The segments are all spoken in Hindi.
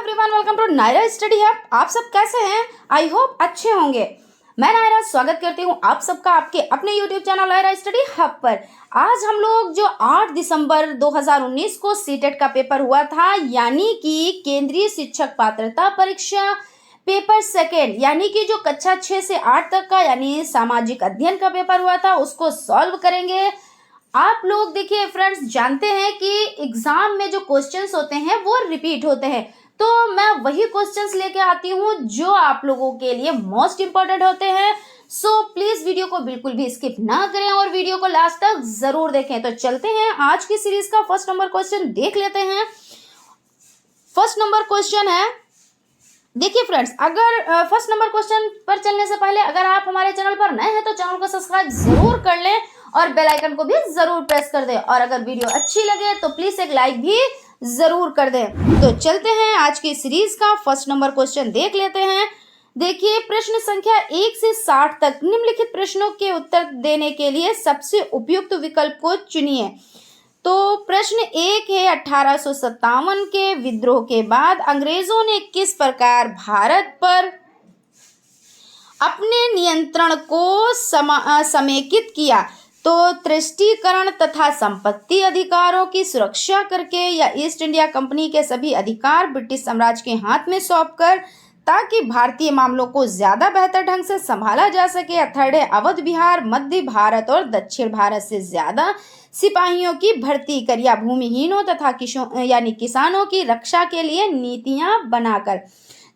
Everyone, welcome to Naira study hub. आप सब कैसे हैं? आई होप अच्छे होंगे। मैं नायरा स्वागत करती हूँ आप सबका आपके अपने YouTube channel Naira study hub पर। आज हम लोग जो 8 दिसंबर 2019 को सीटेट का पेपर हुआ था, यानी कि केंद्रीय शिक्षक पात्रता परीक्षा पेपर सेकेंड, यानी कि जो कक्षा 6 से 8 तक का यानी सामाजिक अध्ययन का पेपर हुआ था, उसको सॉल्व करेंगे। आप लोग देखिए फ्रेंड्स, जानते हैं कि एग्जाम में जो क्वेश्चंस होते हैं वो रिपीट होते हैं, तो मैं वही क्वेश्चंस लेके आती हूँ जो आप लोगों के लिए मोस्ट इंपॉर्टेंट होते हैं। सो प्लीज वीडियो को बिल्कुल भी स्किप ना करें और वीडियो को लास्ट तक जरूर देखें। तो चलते हैं आज की सीरीज का फर्स्ट नंबर क्वेश्चन देख लेते हैं। फर्स्ट नंबर क्वेश्चन है, देखिए फ्रेंड्स, अगर फर्स्ट नंबर क्वेश्चन पर चलने से पहले अगर आप हमारे चैनल पर नए हैं तो चैनल को सब्सक्राइब जरूर कर लें और बेल आइकन को भी जरूर प्रेस कर दें, और अगर वीडियो अच्छी लगे तो प्लीज एक लाइक भी जरूर कर दें। तो चलते हैं आज की सीरीज का फर्स्ट नंबर क्वेश्चन देख लेते हैं। देखिए, प्रश्न संख्या 1 से 60 तक निम्नलिखित प्रश्नों के उत्तर देने के लिए सबसे उपयुक्त विकल्प को चुनिए। तो प्रश्न 1 है, 1857 के विद्रोह के बाद अंग्रेजों ने किस प्रकार भारत पर अपने नियंत्रण को समेकित किया? तो तुष्टीकरण तथा संपत्ति अधिकारों की सुरक्षा करके, या ईस्ट इंडिया कंपनी के सभी अधिकार ब्रिटिश साम्राज्य के हाथ में सौंपकर ताकि भारतीय मामलों को ज्यादा बेहतर ढंग से संभाला जा सके। या थर्ड है, अवध बिहार, मध्य भारत और दक्षिण भारत से ज्यादा सिपाहियों की भर्ती कर, या भूमिहीनों तथा किसानों की रक्षा के लिए नीतियां बनाकर।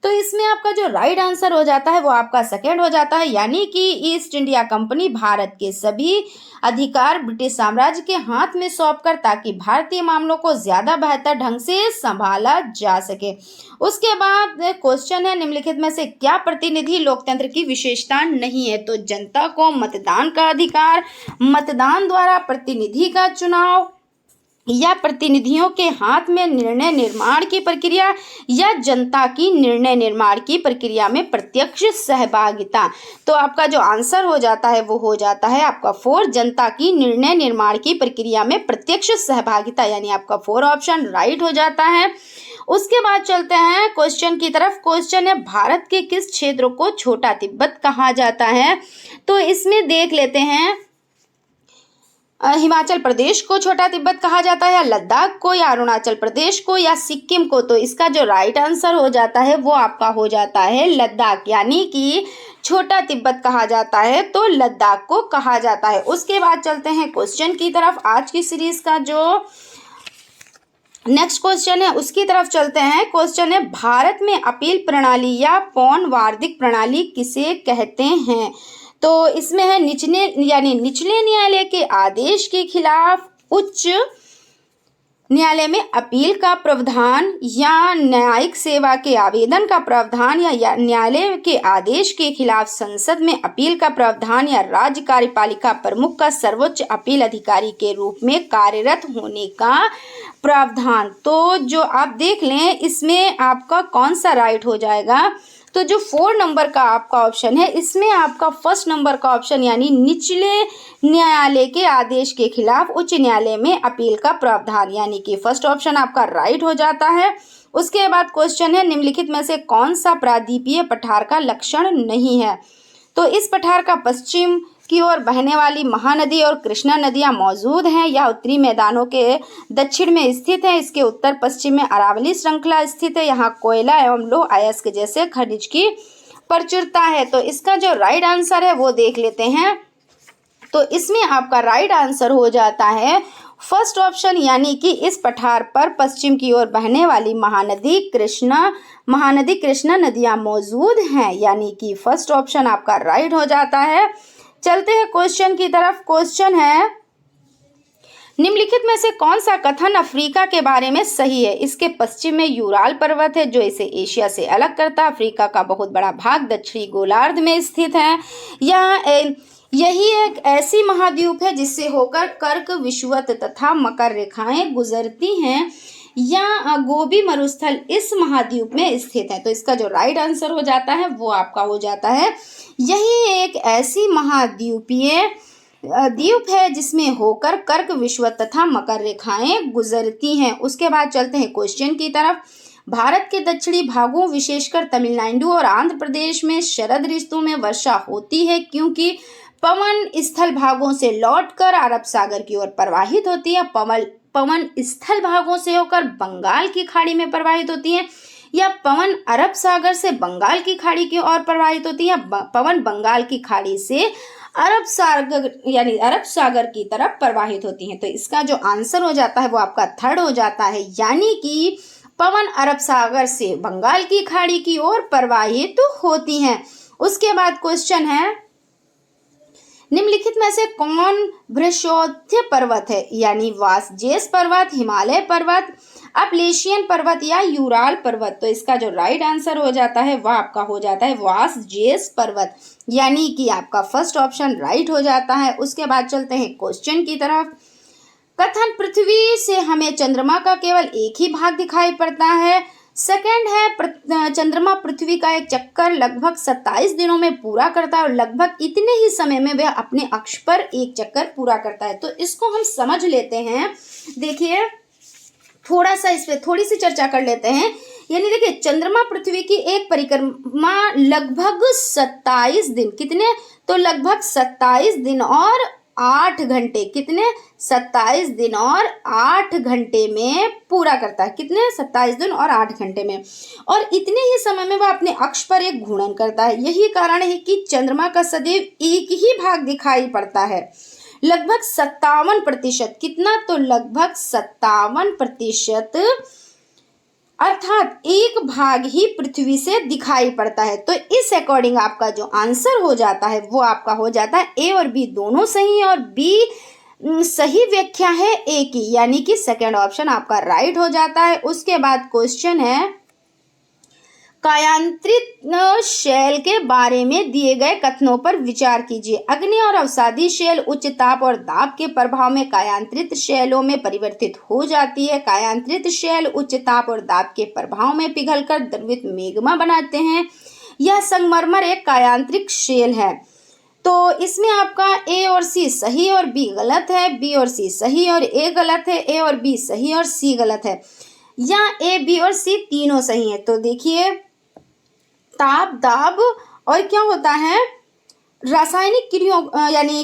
तो इसमें आपका जो राइट आंसर हो जाता है वो आपका सेकेंड हो जाता है, यानी कि ईस्ट इंडिया कंपनी भारत के सभी अधिकार ब्रिटिश साम्राज्य के हाथ में सौंपकर ताकि भारतीय मामलों को ज्यादा बेहतर ढंग से संभाला जा सके। उसके बाद क्वेश्चन है, निम्नलिखित में से क्या प्रतिनिधि लोकतंत्र की विशेषता नहीं है? तो जनता को मतदान का अधिकार, मतदान द्वारा प्रतिनिधि का चुनाव, या प्रतिनिधियों के हाथ में निर्णय निर्माण की प्रक्रिया, या जनता की निर्णय निर्माण की प्रक्रिया में प्रत्यक्ष सहभागिता। तो आपका जो आंसर हो जाता है वो हो जाता है आपका 4, जनता की निर्णय निर्माण की प्रक्रिया में प्रत्यक्ष सहभागिता, यानी आपका 4 ऑप्शन राइट हो जाता है। उसके बाद चलते हैं क्वेश्चन की तरफ। क्वेश्चन है, भारत के किस क्षेत्र को छोटा तिब्बत कहा जाता है? तो इसमें देख लेते हैं, हिमाचल प्रदेश को छोटा तिब्बत कहा जाता है, या लद्दाख को, या अरुणाचल प्रदेश को, या सिक्किम को? तो इसका जो राइट आंसर हो जाता है वो आपका हो जाता है लद्दाख, यानी कि छोटा तिब्बत कहा जाता है तो लद्दाख को कहा जाता है। उसके बाद चलते हैं क्वेश्चन की तरफ। आज की सीरीज का जो नेक्स्ट क्वेश्चन है उसकी तरफ चलते हैं। क्वेश्चन है, भारत में अपील प्रणाली या पौनवार्दिक प्रणाली किसे कहते हैं? तो इसमें है, निचले न्यायालय के आदेश के खिलाफ उच्च न्यायालय में अपील का प्रावधान, या न्यायिक सेवा के आवेदन का प्रावधान, या न्यायालय के आदेश के खिलाफ संसद में अपील का प्रावधान, या राज्य कार्यपालिका प्रमुख का सर्वोच्च अपील अधिकारी के रूप में कार्यरत होने का प्रावधान। तो जो आप देख लें इसमें आपका कौन सा राइट हो जाएगा? तो जो 4 नंबर का आपका ऑप्शन है इसमें आपका फर्स्ट नंबर का ऑप्शन, यानी निचले न्यायालय के आदेश के खिलाफ उच्च न्यायालय में अपील का प्रावधान, यानी कि फर्स्ट ऑप्शन आपका राइट हो जाता है। उसके बाद क्वेश्चन है, निम्नलिखित में से कौन सा प्रायद्वीपीय पठार का लक्षण नहीं है? तो इस पठार का पश्चिम की ओर बहने वाली महानदी और कृष्णा नदियां मौजूद हैं। यह उत्तरी मैदानों के दक्षिण में स्थित है। इसके उत्तर पश्चिम में अरावली श्रृंखला स्थित है। यहाँ कोयला एवं लौह अयस्क जैसे खनिज की प्रचुरता है। तो इसका जो राइट आंसर है वो देख लेते हैं। तो इसमें आपका राइट आंसर हो जाता है फर्स्ट ऑप्शन, यानी कि इस पठार पर पश्चिम की ओर बहने वाली महानदी कृष्णा नदियां मौजूद हैं, यानी कि फर्स्ट ऑप्शन आपका राइट हो जाता है। चलते हैं क्वेश्चन की तरफ। क्वेश्चन है, निम्नलिखित में से कौन सा कथन अफ्रीका के बारे में सही है? इसके पश्चिम में यूराल पर्वत है जो इसे एशिया से अलग करता है। अफ्रीका का बहुत बड़ा भाग दक्षिणी गोलार्ध में स्थित है। यही एक ऐसी महाद्वीप है जिससे होकर कर्क, विषुवत तथा मकर रेखाएं गुजरती हैं, या गोबी मरुस्थल इस महाद्वीप में स्थित है। तो इसका जो राइट आंसर हो जाता है वो आपका हो जाता है, यही एक ऐसी महाद्वीपीय द्वीप है जिसमें होकर कर्क, विषुवत तथा मकर रेखाएं गुजरती हैं। उसके बाद चलते हैं क्वेश्चन की तरफ। भारत के दक्षिणी भागों विशेषकर तमिलनाडु और आंध्र प्रदेश में शरद ऋतु में वर्षा होती है, क्योंकि पवन स्थल भागों से लौटकर अरब सागर की ओर प्रवाहित होती है। पवन स्थल भागों से होकर बंगाल की खाड़ी में प्रवाहित होती है, या पवन अरब सागर से बंगाल की खाड़ी की ओर प्रवाहित होती है, पवन बंगाल की खाड़ी से अरब सागर की तरफ प्रवाहित होती है। तो इसका जो आंसर हो जाता है वो आपका थर्ड हो जाता है, यानी कि पवन अरब सागर से बंगाल की खाड़ी की ओर प्रवाहित होती हैं। उसके बाद क्वेश्चन है, निम्नलिखित में से कौन वृषोत्थ्य पर्वत है, यानी वासजेस पर्वत, हिमालय पर्वत, अपलेशियन पर्वत या यूराल पर्वत। तो इसका जो राइट आंसर हो जाता है वह आपका हो जाता है वासजेस पर्वत, यानी कि आपका फर्स्ट ऑप्शन राइट हो जाता है। उसके बाद चलते हैं क्वेश्चन की तरफ। कथन, पृथ्वी से हमें चंद्रमा का केवल एक ही भाग दिखाई पड़ता है। सेकंड है, चंद्रमा पृथ्वी का एक चक्कर लगभग 27 दिनों में पूरा करता है और लगभग इतने ही समय में वह अपने अक्ष पर एक चक्कर पूरा करता है। तो इसको हम समझ लेते हैं। देखिए, थोड़ा सा इस पे थोड़ी सी चर्चा कर लेते हैं। यानी देखिए, चंद्रमा पृथ्वी की एक परिक्रमा लगभग 27 दिन, कितने, तो लगभग 27 दिन और 8 घंटे, कितने, 27 दिन और 8 घंटे में पूरा करता है। कितने, 27 दिन और 8 घंटे में, और इतने ही समय में वह अपने अक्ष पर एक घूर्णन करता है। यही कारण है कि चंद्रमा का सदैव एक ही भाग दिखाई पड़ता है। लगभग 57%, कितना, तो लगभग 57%, अर्थात एक भाग ही पृथ्वी से दिखाई पड़ता है। तो इस अकॉर्डिंग आपका जो आंसर हो जाता है वो आपका हो जाता है ए और बी दोनों सही, और बी सही व्याख्या है ए की, यानी कि सेकंड ऑप्शन आपका राइट हो जाता है। उसके बाद क्वेश्चन है, कायांतरित शैल के बारे में दिए गए कथनों पर विचार कीजिए। अग्नि और अवसादी शैल उच्च ताप और दाब के प्रभाव में कायांतरित शैलों में परिवर्तित हो जाती है। कायांतरित शैल उच्च ताप और दाब के प्रभाव में पिघलकर द्रवित मेग्मा बनाते हैं। यह संगमरमर एक कायांतरिक शैल है। तो इसमें आपका ए और सी सही और बी गलत है, बी और सी सही और ए गलत है, ए और बी सही और सी गलत है, या ए, बी और सी तीनों सही है। तो देखिए, ताप, दाब और क्या होता है, रासायनिक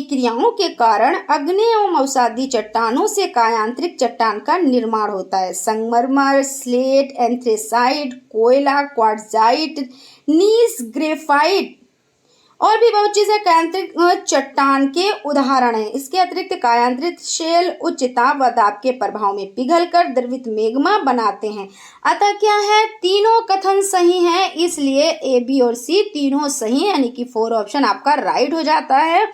क्रियाओं के कारण अग्नि एवं अवसादी चट्टानों से कायांतरिक चट्टान का निर्माण होता है। संगमरमर, स्लेट, एंथ्रेसाइट, कोयला, क्वार्ट्जाइट, नीस, ग्रेफाइट और भी बहुत चीजें कायांतरिक चट्टान के उदाहरण हैं। इसके अतिरिक्त कायांतरित शैल उच्च ताप व दाब के प्रभाव में पिघलकर द्रवित मेग्मा बनाते हैं। अतः क्या है, तीनों कथन सही हैं, इसलिए ए, बी और सी तीनों सही, यानी कि 4 ऑप्शन आपका राइट हो जाता है।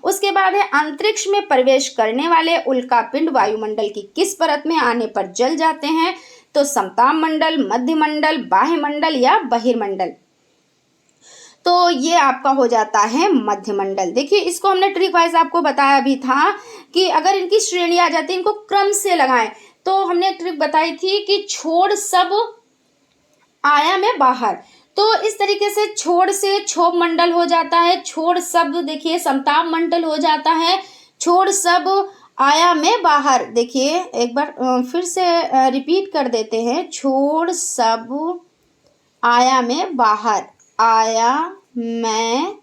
उसके बाद है, अंतरिक्ष में प्रवेश करने वाले उल्कापिंड वायुमंडल की किस परत में आने पर जल जाते हैं। तो समताप मंडल, मध्य मंडल, बाह्य मंडल या बहिर्मंडल। तो ये आपका हो जाता है मध्य मंडल। देखिए, इसको हमने ट्रिक वाइज आपको बताया भी था कि अगर इनकी श्रेणी आ जाती है, इनको क्रम से लगाएं। तो हमने ट्रिक बताई थी कि छोड़ सब आया में बाहर, तो इस तरीके से छोड़ से क्षोभ मंडल हो जाता है, छोड़ सब देखिए समताप मंडल हो जाता है, छोड़ सब आया में बाहर। देखिए एक बार फिर से रिपीट कर देते हैं, छोड़ सब आया में बाहर, आया मैं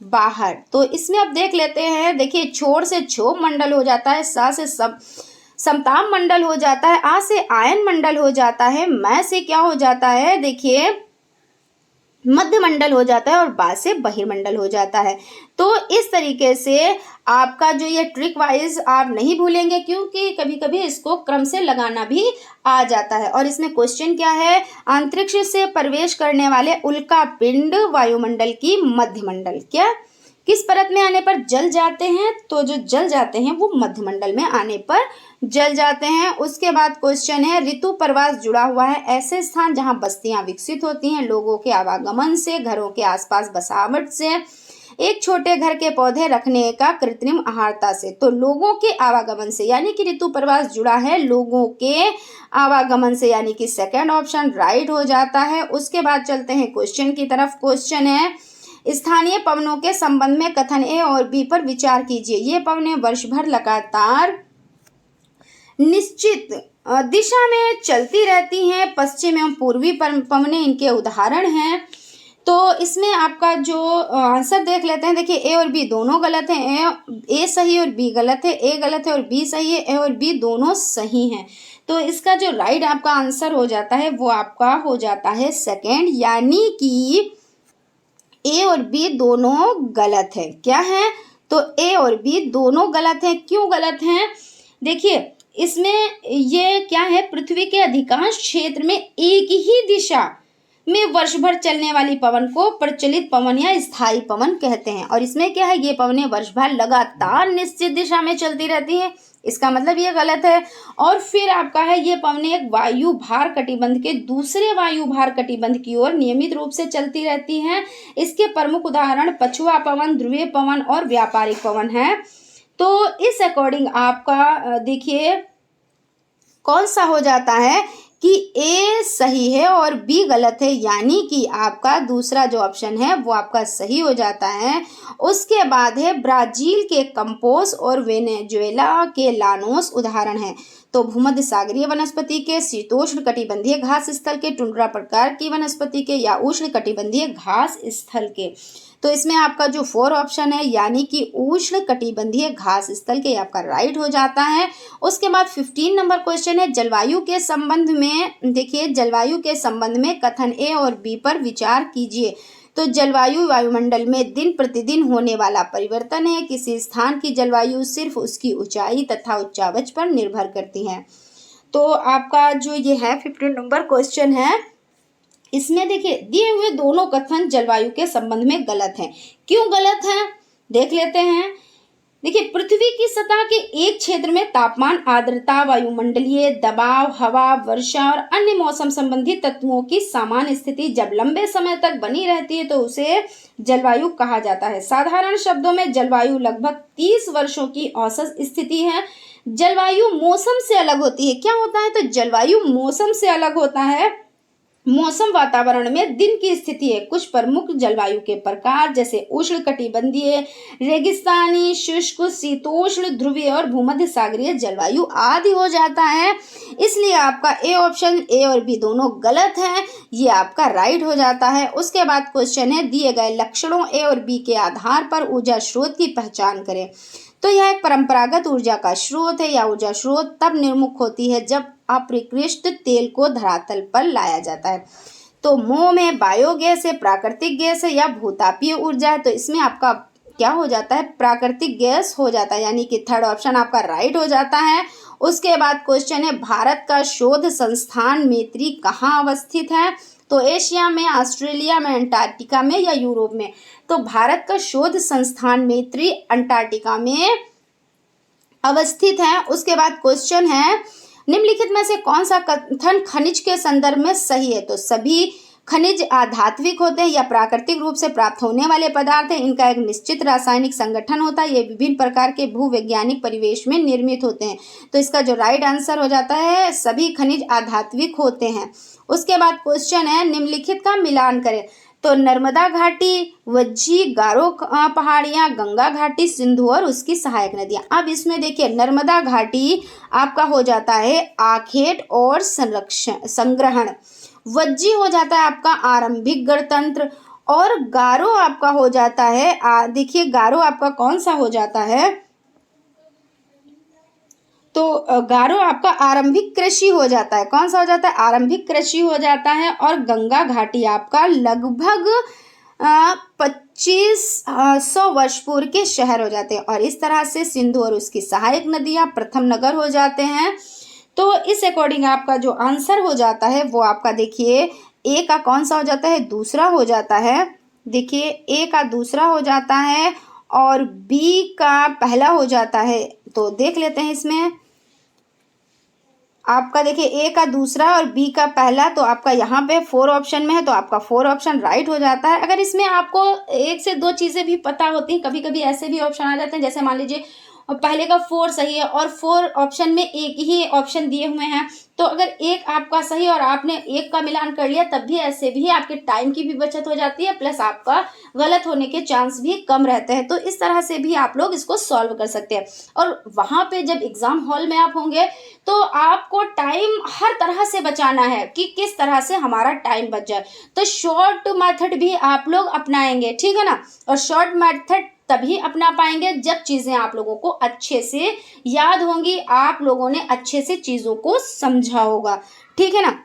बाहर। तो इसमें अब देख लेते हैं। देखिए, छोड़ से क्षोभ मंडल हो जाता है, सा से सब समताप मंडल हो जाता है, आ से आयन मंडल हो जाता है, मैं से क्या हो जाता है, देखिए मध्य मंडल हो जाता है, और बा से बहिर्मंडल हो जाता है। तो इस तरीके से आपका जो ये ट्रिक वाइज आप नहीं भूलेंगे, क्योंकि कभी कभी इसको क्रम से लगाना भी आ जाता है। और इसमें क्वेश्चन क्या है, अंतरिक्ष से प्रवेश करने वाले उल्कापिंड वायुमंडल की मध्य मंडल क्या किस परत में आने पर जल जाते हैं। तो जो जल जाते हैं वो मध्य मंडल में आने पर जल जाते हैं। उसके बाद क्वेश्चन है, ऋतु प्रवास जुड़ा हुआ है ऐसे स्थान जहां बस्तियां विकसित होती हैं, लोगों के आवागमन से, घरों के आसपास बसावट से, एक छोटे घर के पौधे रखने का कृत्रिम आहारता से। तो लोगों के आवागमन से, यानी कि ऋतु प्रवास जुड़ा है लोगों के आवागमन से, यानी कि सेकंड ऑप्शन राइट हो जाता है। उसके बाद चलते हैं क्वेश्चन की तरफ। क्वेश्चन है, स्थानीय पवनों के संबंध में कथन ए और बी पर विचार कीजिए। ये पवनें वर्ष भर लगातार निश्चित दिशा में चलती रहती हैं। पश्चिम एवं पूर्वी पवनें इनके उदाहरण हैं। तो इसमें आपका जो आंसर देख लेते हैं। देखिए ए और बी दोनों गलत हैं। ए सही और बी गलत है। ए गलत है और बी सही है। ए और बी दोनों सही हैं। तो इसका जो राइट आपका आंसर हो जाता है वो आपका हो जाता है सेकंड, यानी कि ए और बी दोनों गलत है। क्या है? तो ए और बी दोनों गलत हैं। क्यों गलत हैं? देखिए इसमें ये क्या है, पृथ्वी के अधिकांश क्षेत्र में एक ही दिशा में वर्ष भर चलने वाली पवन को प्रचलित पवन या स्थायी पवन कहते हैं। और इसमें क्या है, ये पवनें वर्ष भर लगातार निश्चित दिशा में चलती रहती हैं। इसका मतलब ये गलत है। और फिर आपका है, ये पवनें एक वायु भार कटिबंध के दूसरे वायु भार कटिबंध की ओर नियमित रूप से चलती रहती हैं। इसके प्रमुख उदाहरण पछुआ पवन, ध्रुवीय पवन और व्यापारिक पवन है। तो इस अकॉर्डिंग आपका देखिए कौन सा हो जाता है कि ए सही है और बी गलत है, यानी कि आपका दूसरा जो ऑप्शन है वो आपका सही हो जाता है। उसके बाद है ब्राजील के कंपोस और वेनेजुएला के लानोस उदाहरण है। तो भूमध्य सागरीय वनस्पति के, शीतोष्ण कटिबंधीय घास स्थल के, टुंड्रा प्रकार की वनस्पति के या उष्ण कटिबंधीय घास स्थल के। तो इसमें आपका जो 4 ऑप्शन है यानी कि उष्ण कटिबंधीय घास स्थल के आपका राइट हो जाता है। उसके बाद 15 नंबर क्वेश्चन है जलवायु के संबंध में। देखिए जलवायु के संबंध में कथन ए और बी पर विचार कीजिए। तो जलवायु वायुमंडल में दिन प्रतिदिन होने वाला परिवर्तन है। किसी स्थान की जलवायु सिर्फ उसकी ऊंचाई तथा उच्चावच पर निर्भर करती है। तो आपका जो ये है 15 नंबर क्वेश्चन है, इसमें देखिए दिए हुए दोनों कथन जलवायु के संबंध में गलत हैं। क्यों गलत हैं देख लेते हैं। देखिए पृथ्वी की सतह के एक क्षेत्र में तापमान, आर्द्रता, वायुमंडलीय दबाव, हवा, वर्षा और अन्य मौसम संबंधी तत्वों की सामान्य स्थिति जब लंबे समय तक बनी रहती है तो उसे जलवायु कहा जाता है। साधारण शब्दों में जलवायु लगभग 30 वर्षों की औसत स्थिति है। जलवायु मौसम से अलग होती है। क्या होता है? तो जलवायु मौसम से अलग होता है। मौसम वातावरण में दिन की स्थिति है। कुछ प्रमुख जलवायु के प्रकार जैसे उष्ण कटिबंधीय, रेगिस्तानी, शुष्क, शीतोष्ण, ध्रुवीय और भूमध्य सागरीय जलवायु आदि हो जाता है। इसलिए आपका ए ऑप्शन, ए और बी दोनों गलत है, ये आपका राइट हो जाता है। उसके बाद क्वेश्चन है दिए गए लक्षणों ए और बी के आधार पर ऊर्जा स्रोत की पहचान करें। तो यह एक परंपरागत ऊर्जा का स्रोत है। यह ऊर्जा स्रोत तब निर्मुख होती है जब अपरिकृष्ट तेल को धरातल पर लाया जाता है। तो मोह में बायोगैस है, प्राकृतिक गैस है या भूतापीय ऊर्जा है। तो इसमें आपका क्या हो जाता है, प्राकृतिक गैस हो जाता है, यानी कि थर्ड ऑप्शन आपका राइट हो जाता है। उसके बाद क्वेश्चन है भारत का शोध संस्थान मैत्री कहाँ अवस्थित है। तो एशिया में, ऑस्ट्रेलिया में, अंटार्कटिका में या यूरोप में। तो भारत का शोध संस्थान मैत्री अंटार्कटिका में अवस्थित है। उसके बाद क्वेश्चन है निम्नलिखित में से कौन सा कथन खनिज के संदर्भ में सही है। तो सभी खनिज आधात्विक होते हैं या प्राकृतिक रूप से प्राप्त होने वाले पदार्थ हैं। इनका एक निश्चित रासायनिक संगठन होता है। ये विभिन्न प्रकार के भूवैज्ञानिक परिवेश में निर्मित होते हैं। तो इसका जो राइट आंसर हो जाता है सभी खनिज आधात्विक होते हैं। उसके बाद क्वेश्चन है निम्नलिखित का मिलान करें। तो नर्मदा घाटी, वज्जी, गारो पहाड़ियाँ, गंगा घाटी, सिंधु और उसकी सहायक नदियाँ। अब इसमें देखिए नर्मदा घाटी आपका हो जाता है आखेट और संग्रहण, वज्जी हो जाता है आपका आरंभिक गणतंत्र और गारो आपका हो जाता है देखिए गारो आपका कौन सा हो जाता है, तो गारो आपका आरंभिक कृषि हो जाता है। कौन सा हो जाता है? आरंभिक कृषि हो जाता है। और गंगा घाटी आपका लगभग 2500 वर्ष पूर्व के शहर हो जाते हैं। और इस तरह से सिंधु और उसकी सहायक नदियां प्रथम नगर हो जाते हैं। तो इस अकॉर्डिंग आपका जो आंसर हो जाता है वो आपका देखिए ए का कौन सा हो जाता है, दूसरा हो जाता है। देखिए ए का दूसरा हो जाता है और बी का पहला हो जाता है। तो देख लेते हैं इसमें आपका देखिए ए का दूसरा और बी का पहला। तो आपका यहाँ पे 4 ऑप्शन में है तो आपका 4 ऑप्शन राइट हो जाता है। अगर इसमें आपको 1 से 2 चीज़ें भी पता होती हैं, कभी कभी ऐसे भी ऑप्शन आ जाते हैं जैसे मान लीजिए और पहले का 4 सही है और 4 ऑप्शन में एक ही ऑप्शन दिए हुए हैं, तो अगर एक आपका सही और आपने एक का मिलान कर लिया तब भी ऐसे भी आपके टाइम की भी बचत हो जाती है, प्लस आपका गलत होने के चांस भी कम रहते हैं। तो इस तरह से भी आप लोग इसको सॉल्व कर सकते हैं। और वहाँ पे जब एग्जाम हॉल में आप होंगे तो आपको टाइम हर तरह से बचाना है कि किस तरह से हमारा टाइम बच जाए। तो शॉर्ट मेथड भी आप लोग अपनाएंगे, ठीक है ना। और शॉर्ट मेथड तभी अपना पाएंगे जब चीजें आप लोगों को अच्छे से याद होंगी, आप लोगों ने अच्छे से चीजों को समझा होगा, ठीक है ना।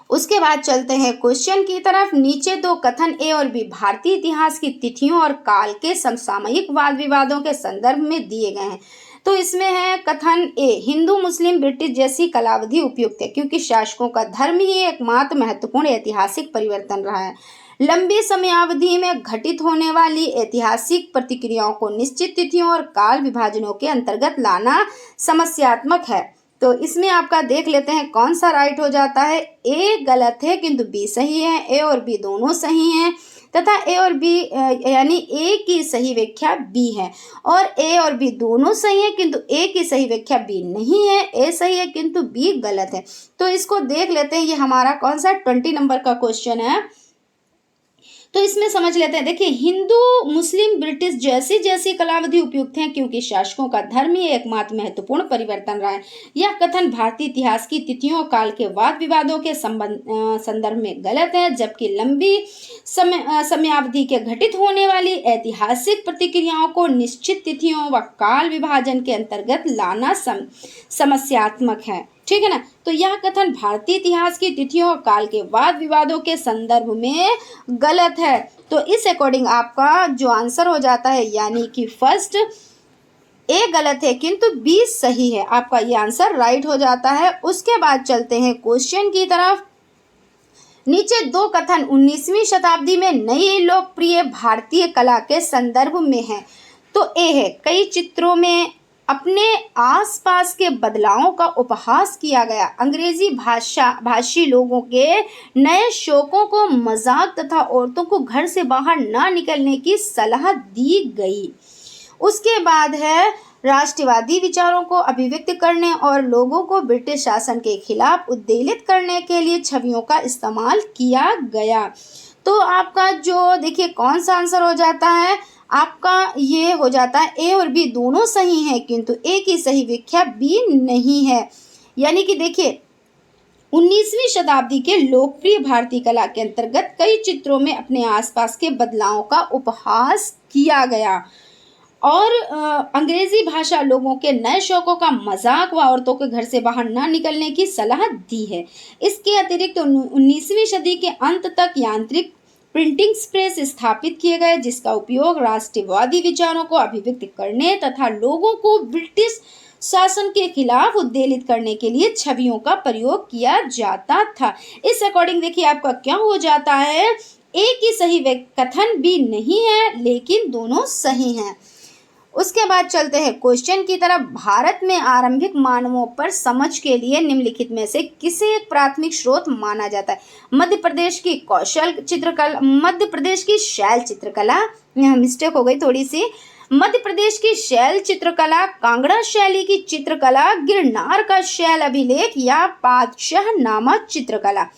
उसके बाद चलते हैं क्वेश्चन की तरफ। नीचे दो कथन ए और बी भारतीय इतिहास की तिथियों और काल के समसामयिक वाद विवादों के संदर्भ में दिए गए हैं। तो इसमें है कथन ए, हिंदू मुस्लिम ब्रिटिश जैसी कालावधि उपयुक्त है क्योंकि शासकों का धर्म ही एकमात्र महत्वपूर्ण ऐतिहासिक परिवर्तन रहा है। लंबी समयावधि में घटित होने वाली ऐतिहासिक प्रतिक्रियाओं को निश्चित तिथियों और काल विभाजनों के अंतर्गत लाना समस्यात्मक है। तो इसमें आपका देख लेते हैं कौन सा राइट हो जाता है। ए गलत है किंतु बी सही है, ए और बी दोनों सही हैं तथा ए और बी यानी ए की सही व्याख्या बी है और ए और बी दोनों सही है किंतु ए की सही व्याख्या बी नहीं है, ए सही है किंतु बी गलत है। तो इसको देख लेते हैं, ये हमारा कौन सा 20 नंबर का क्वेश्चन है। तो इसमें समझ लेते हैं, देखिए हिंदू मुस्लिम ब्रिटिश जैसी जैसी कालावधि उपयुक्त हैं क्योंकि शासकों का धर्म ही एकमात्र महत्वपूर्ण परिवर्तन रहा है। यह कथन भारतीय इतिहास की तिथियों काल के वाद विवादों के संदर्भ में गलत है, जबकि लंबी समयावधि के घटित होने वाली ऐतिहासिक प्रतिक्रियाओं को निश्चित तिथियों व काल विभाजन के अंतर्गत लाना समस्यात्मक है, ठीक है ना। तो यह कथन भारतीय इतिहास की तिथियों और काल के वाद विवादों के संदर्भ में गलत है। तो इस अकॉर्डिंग आपका जो आंसर हो जाता है यानी कि फर्स्ट ए गलत है किंतु बी सही है, आपका ये आंसर राइट हो जाता है। उसके बाद चलते हैं क्वेश्चन की तरफ। नीचे दो कथन 19वीं शताब्दी में नई लोकप्रिय भारतीय कला के संदर्भ में है। तो ए है, कई चित्रों में अपने आसपास के बदलावों का उपहास किया गया। अंग्रेजी भाषी लोगों के नए शौकों को मजाक तथा औरतों को घर से बाहर ना निकलने की सलाह दी गई। उसके बाद है राष्ट्रवादी विचारों को अभिव्यक्त करने और लोगों को ब्रिटिश शासन के खिलाफ उद्वेलित करने के लिए छवियों का इस्तेमाल किया गया। तो आपका जो देखिए कौन सा आंसर हो जाता है, आपका ये हो जाता है ए और बी दोनों सही हैं किंतु ए की सही व्याख्या बी नहीं है। यानी कि देखिए 19वीं शताब्दी के लोकप्रिय भारतीय कला के अंतर्गत कई चित्रों में अपने आसपास के बदलावों का उपहास किया गया और अंग्रेजी भाषा लोगों के नए शौकों का मजाक व औरतों के घर से बाहर न निकलने की सलाह दी है। इसके अतिरिक्त 19वीं सदी के अंत तक यांत्रिक प्रिंटिंग प्रेस स्थापित किए गए जिसका उपयोग राष्ट्रवादी विचारों को अभिव्यक्त करने तथा लोगों को ब्रिटिश शासन के खिलाफ उद्वेलित करने के लिए छवियों का प्रयोग किया जाता था। इस अकॉर्डिंग देखिए आपका क्या हो जाता है, ए की सही कथन बी नहीं है लेकिन दोनों सही हैं। उसके बाद चलते हैं क्वेश्चन की तरफ। भारत में आरंभिक मानवों पर समझ के लिए निम्नलिखित में से किसे एक प्राथमिक स्रोत माना जाता है। मध्य प्रदेश की कौशल चित्रकला, मध्य प्रदेश की शैल चित्रकला, यहाँ मिस्टेक हो गई थोड़ी सी, मध्य प्रदेश की शैल चित्रकला, कांगड़ा शैली की चित्रकला, गिरनार का शैल अभिलेख या पातशाह नामा चित्रकला।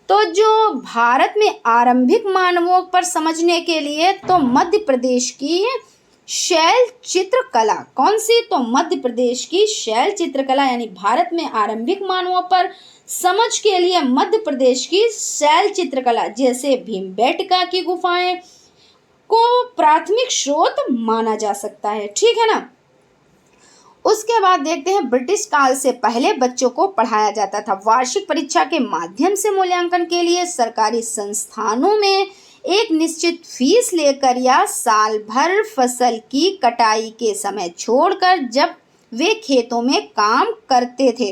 तो जो भारत में आरंभिक मानवों पर समझने के लिए तो मध्य प्रदेश की शैल चित्रकला, कौन सी, तो मध्य प्रदेश की शैल चित्रकला यानी भारत में आरंभिक मानवों पर समझ के लिए मध्य प्रदेश की शैल चित्रकला जैसे भीमबेटका की गुफाएं को प्राथमिक स्रोत माना जा सकता है, ठीक है ना। उसके बाद देखते हैं ब्रिटिश काल से पहले बच्चों को पढ़ाया जाता था। वार्षिक परीक्षा के माध्यम से मूल्यांकन के लिए सरकारी संस्थानों में एक निश्चित फीस लेकर या साल भर फसल की कटाई के समय छोड़कर जब वे खेतों में काम करते थे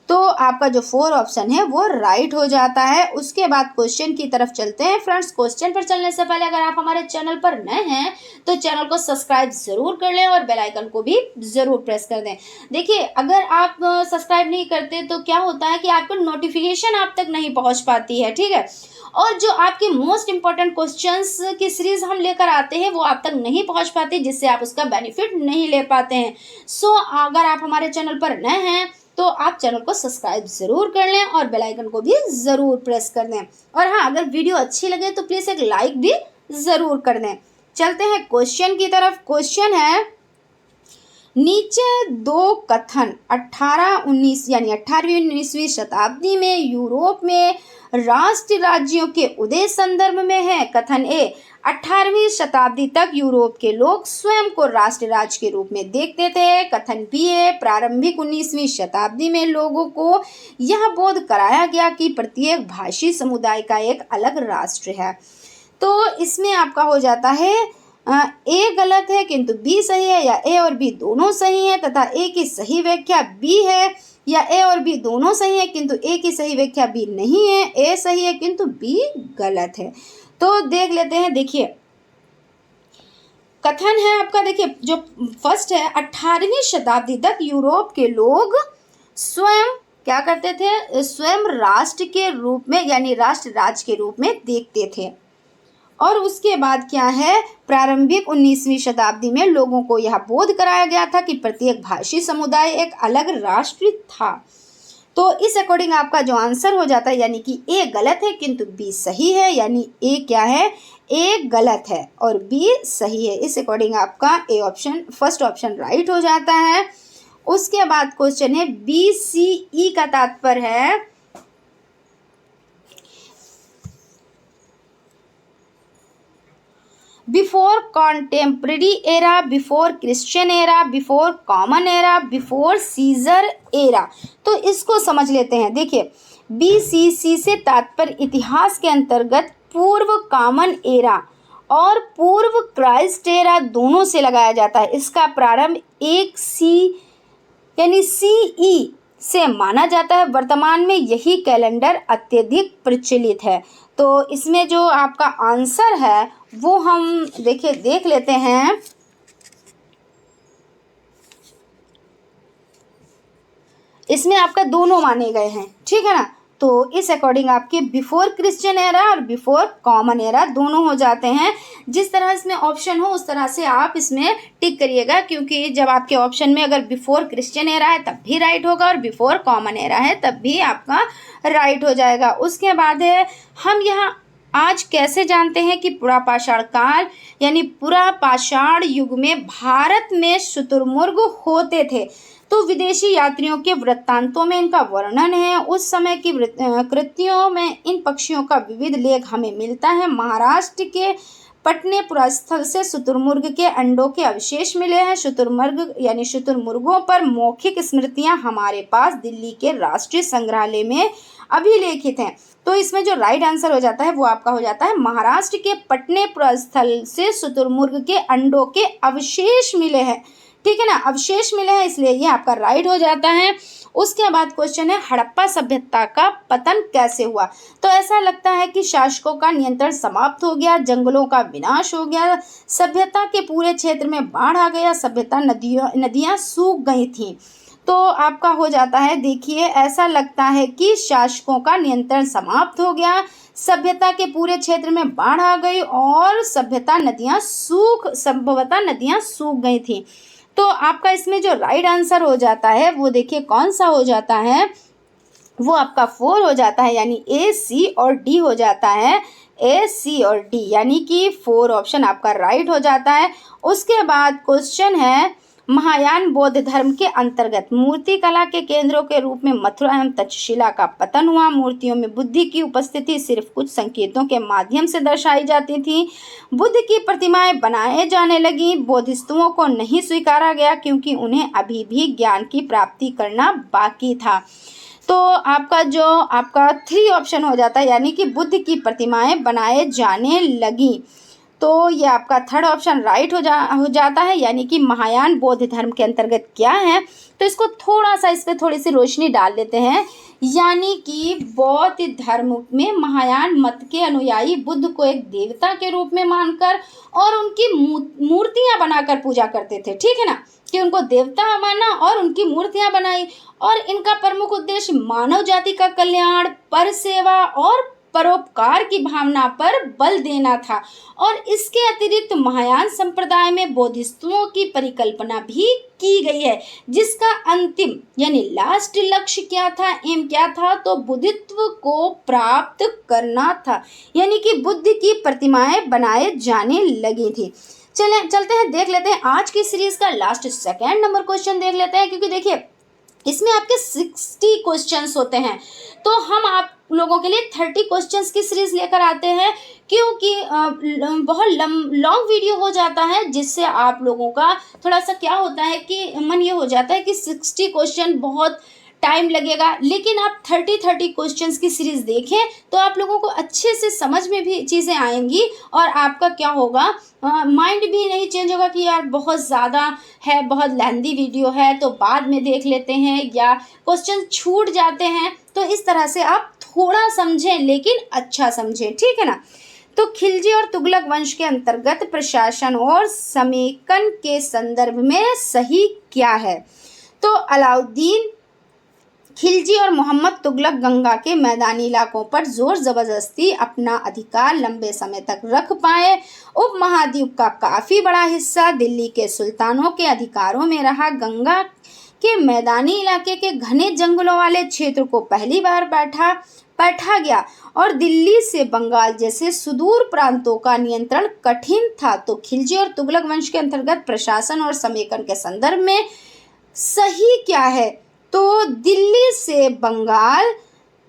तो आपका जो 4 ऑप्शन है वो राइट हो जाता है। उसके बाद क्वेश्चन की तरफ चलते हैं फ्रेंड्स। क्वेश्चन पर चलने से पहले अगर आप हमारे चैनल पर नए हैं तो चैनल को सब्सक्राइब ज़रूर कर लें और बेल आइकन को भी ज़रूर प्रेस कर दें। देखिए, अगर आप सब्सक्राइब नहीं करते तो क्या होता है कि आपको नोटिफिकेशन आप तक नहीं पहुंच पाती है, ठीक है। और जो आपके मोस्ट इंपॉर्टेंट क्वेश्चंस की सीरीज हम लेकर आते हैं वो आप तक नहीं पहुंच पाती, जिससे आप उसका बेनिफिट नहीं ले पाते हैं। सो अगर आप हमारे चैनल पर नए हैं तो आप चैनल को सब्सक्राइब ज़रूर कर लें और बेल आइकन को भी ज़रूर प्रेस कर दें। और हाँ, अगर वीडियो अच्छी लगे तो प्लीज़ एक लाइक भी ज़रूर कर दें। चलते हैं क्वेश्चन की तरफ। क्वेश्चन है, नीचे दो कथन 18-19 यानी 18वीं-19वीं शताब्दी में यूरोप में राष्ट्र राज्यों के उदय संदर्भ में है। कथन ए, 18वीं शताब्दी तक यूरोप के लोग स्वयं को राष्ट्र राज्य के रूप में देखते थे। कथन बी है, प्रारंभिक 19वीं शताब्दी में लोगों को यह बोध कराया गया कि प्रत्येक भाषी समुदाय का एक अलग राष्ट्र है। तो इसमें आपका हो जाता है ए गलत है किंतु बी सही है, या ए और बी दोनों सही है तथा ए की सही व्याख्या बी है, या ए और बी दोनों सही है किंतु ए की सही व्याख्या बी नहीं है, ए सही है किंतु बी गलत है। तो देख लेते हैं। देखिए, कथन है आपका, देखिए जो फर्स्ट है, 18वीं शताब्दी तक यूरोप के लोग स्वयं क्या करते थे, स्वयं राष्ट्र के रूप में यानी राष्ट्र राज्य के रूप में देखते थे। और उसके बाद क्या है, प्रारंभिक 19वीं शताब्दी में लोगों को यह बोध कराया गया था कि प्रत्येक भाषी समुदाय एक अलग राष्ट्र था। तो इस अकॉर्डिंग आपका जो आंसर हो जाता है यानी कि ए गलत है किंतु बी सही है, यानी ए क्या है, ए गलत है और बी सही है। इस अकॉर्डिंग आपका A option, first option right हो जाता है। उसके बाद क्वेश्चन है, बी सी ई का तात्पर्य है before contemporary era, before Christian era, before common era, before Caesar era. तो इसको समझ लेते हैं। देखिए, BCC से तात्पर्य इतिहास के अंतर्गत पूर्व कॉमन एरा और पूर्व क्राइस्ट एरा दोनों से लगाया जाता है। इसका प्रारंभ 1 यानी CE से माना जाता है। वर्तमान में यही कैलेंडर अत्यधिक प्रचलित है। तो इसमें जो आपका आंसर है वो हम देख लेते हैं। इसमें आपका दोनों माने गए हैं, ठीक है ना। तो इस अकॉर्डिंग आपके बिफोर क्रिश्चियन एरा और बिफोर कॉमन एरा दोनों हो जाते हैं। जिस तरह इसमें ऑप्शन हो उस तरह से आप इसमें टिक करिएगा, क्योंकि जब आपके ऑप्शन में अगर बिफोर क्रिश्चियन एरा है तब भी राइट होगा और बिफोर कॉमन एरा है तब भी आपका राइट हो जाएगा। उसके बाद है, हम यहाँ आज कैसे जानते हैं कि पुरापाषाण काल यानी पुरापाषाण युग में भारत में शुतुरमुर्ग होते थे। तो विदेशी यात्रियों के वृत्तांतों में इनका वर्णन है। उस समय की कृतियों में इन पक्षियों का विविध लेख हमें मिलता है। महाराष्ट्र के पटनेपुरा स्थल से शुतुरमुर्ग के अंडों के अवशेष मिले हैं। शुतुरमुर्ग यानी शुतुरमुर्गों पर मौखिक स्मृतियां हमारे पास दिल्ली के राष्ट्रीय संग्रहालय में अभिलेखित हैं। तो इसमें जो राइट आंसर हो जाता है वो आपका हो जाता है, महाराष्ट्र के पटनेपुरा स्थल से शुतुरमुर्ग के अंडों के अवशेष मिले हैं, ठीक है ना, अवशेष मिले हैं, इसलिए ये आपका राइट हो जाता है। उसके बाद क्वेश्चन है, हड़प्पा सभ्यता का पतन कैसे हुआ। तो ऐसा लगता है कि शासकों का नियंत्रण समाप्त हो गया, जंगलों का विनाश हो गया, सभ्यता के पूरे क्षेत्र में बाढ़ आ गया, सभ्यता नदियाँ सूख गई थीं। तो आपका हो जाता है, देखिए ऐसा लगता है कि शासकों का नियंत्रण समाप्त हो गया, सभ्यता के पूरे क्षेत्र में बाढ़ आ गई और संभवतः नदियाँ सूख गई थी। तो आपका इसमें जो राइट आंसर हो जाता है वो देखिए कौन सा हो जाता है, वो आपका 4 हो जाता है, यानी A, C और D हो जाता है। A, C और D यानी कि 4 ऑप्शन आपका राइट हो जाता है। उसके बाद क्वेश्चन है, महायान बौद्ध धर्म के अंतर्गत मूर्ति कला के केंद्रों के रूप में मथुरा एवं तक्षशिला का पतन हुआ। मूर्तियों में बुद्ध की उपस्थिति सिर्फ कुछ संकेतों के माध्यम से दर्शाई जाती थी। बुद्ध की प्रतिमाएं बनाए जाने लगी। बोधिसत्वों को नहीं स्वीकारा गया क्योंकि उन्हें अभी भी ज्ञान की प्राप्ति करना बाकी था। तो आपका 3 ऑप्शन हो जाता है, यानी कि बुद्ध की प्रतिमाएं बनाए जाने लगी। तो ये आपका थर्ड ऑप्शन राइट हो जाता है, यानी कि महायान बौद्ध धर्म के अंतर्गत क्या है। तो इसको थोड़ा सा, इस पर थोड़ी सी रोशनी डाल देते हैं। यानी कि बौद्ध धर्म में महायान मत के अनुयायी बुद्ध को एक देवता के रूप में मानकर और उनकी मूर्तियां बनाकर पूजा करते थे। ठीक है ना, कि उनको देवता माना और उनकी मूर्तियां बनाई, और इनका प्रमुख उद्देश्य मानव जाति का कल्याण, पर सेवा और परोपकार की भावना पर बल देना था। और इसके अतिरिक्त महायान संप्रदाय में बोधिसत्वों की परिकल्पना भी की गई है, जिसका अंतिम यानी लास्ट लक्ष्य क्या था, एम क्या था, तो बुद्धित्व को प्राप्त करना था। यानी कि बुद्ध की प्रतिमाएं बनाए जाने लगी थी। चलते हैं, देख लेते हैं आज की सीरीज का लास्ट सेकंड नंबर क्वेश्चन देख लेते हैं, क्योंकि देखिए इसमें आपके 60 क्वेश्चंस होते हैं, तो हम आप लोगों के लिए 30 क्वेश्चंस की सीरीज लेकर आते हैं, क्योंकि बहुत लॉन्ग वीडियो हो जाता है, जिससे आप लोगों का थोड़ा सा क्या होता है कि मन ये हो जाता है कि 60 क्वेश्चन बहुत टाइम लगेगा। लेकिन आप 30 क्वेश्चंस की सीरीज देखें तो आप लोगों को अच्छे से समझ में भी चीज़ें आएंगी, और आपका क्या होगा, माइंड भी नहीं चेंज होगा कि यार बहुत ज़्यादा है, बहुत लेंथी वीडियो है तो बाद में देख लेते हैं, या क्वेश्चन छूट जाते हैं। तो इस तरह से आप थोड़ा समझें, लेकिन अच्छा समझें। ठीक है ना। तो खिलजी और तुगलक वंश के अंतर्गत प्रशासन और समेकन के संदर्भ में सही क्या है, तो अलाउद्दीन खिलजी और मोहम्मद तुगलक गंगा के मैदानी इलाकों पर जोर जबरदस्ती अपना अधिकार लंबे समय तक रख पाए। उपमहाद्वीप का काफ़ी बड़ा हिस्सा दिल्ली के सुल्तानों के अधिकारों में रहा। गंगा के मैदानी इलाके के घने जंगलों वाले क्षेत्र को पहली बार बैठा गया, और दिल्ली से बंगाल जैसे सुदूर प्रांतों का नियंत्रण कठिन था। तो खिलजी और तुगलक वंश के अंतर्गत प्रशासन और समेकन के संदर्भ में सही क्या है, तो दिल्ली से बंगाल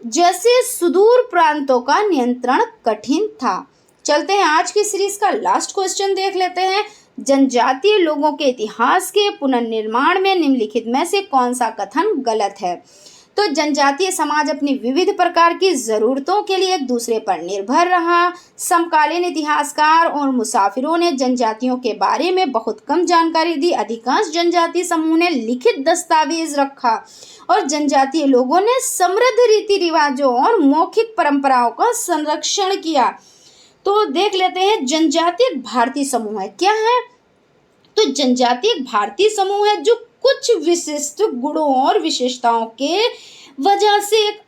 जैसे सुदूर प्रांतों का नियंत्रण कठिन था। चलते हैं आज की सीरीज का लास्ट क्वेश्चन देख लेते हैं। जनजातीय लोगों के इतिहास के पुनर्निर्माण में निम्नलिखित में से कौन सा कथन गलत है, तो जनजातीय समाज अपनी विविध प्रकार की जरूरतों के लिए एक दूसरे पर निर्भर रहा। समकालीन इतिहासकार और मुसाफिरों ने जनजातियों के बारे में बहुत कम जानकारी दी। अधिकांश जनजातीय समूह ने लिखित दस्तावेज रखा, और जनजातीय लोगों ने समृद्ध रीति रिवाजों और मौखिक परंपराओं का संरक्षण किया। तो देख लेते हैं जनजातीय भारतीय समूह है क्या है, तो जनजातीय भारतीय समूह है जो कुछ विशिष्ट गुणों और विशेषताओं के वजह से एक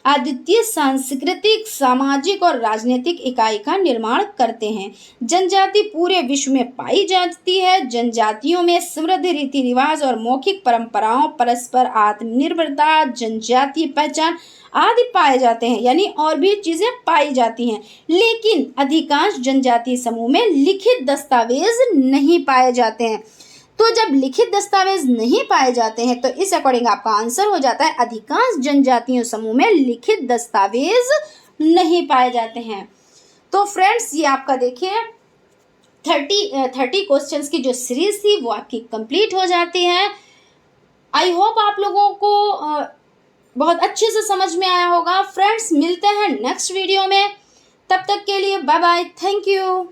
अद्वितीय सांस्कृतिक, सामाजिक और राजनीतिक इकाई का निर्माण करते हैं। जनजाति पूरे विश्व में पाई जाती है। जनजातियों में समृद्ध रीति रिवाज और मौखिक परंपराओं, परस्पर आत्मनिर्भरता, जनजातीय पहचान आदि पाए जाते हैं, यानी और भी चीजें पाई जाती हैं। लेकिन अधिकांश जनजातीय समूह में लिखित दस्तावेज नहीं पाए जाते हैं। तो जब लिखित दस्तावेज नहीं पाए जाते हैं, तो इस अकॉर्डिंग आपका आंसर हो जाता है अधिकांश जनजातीय समूह में लिखित दस्तावेज नहीं पाए जाते हैं। तो फ्रेंड्स, ये आपका देखिए 30 क्वेश्चंस की जो सीरीज थी वो आपकी कंप्लीट हो जाती है। आई होप आप लोगों को बहुत अच्छे से समझ में आया होगा। फ्रेंड्स, मिलते हैं नेक्स्ट वीडियो में, तब तक के लिए बाय बाय, थैंक यू।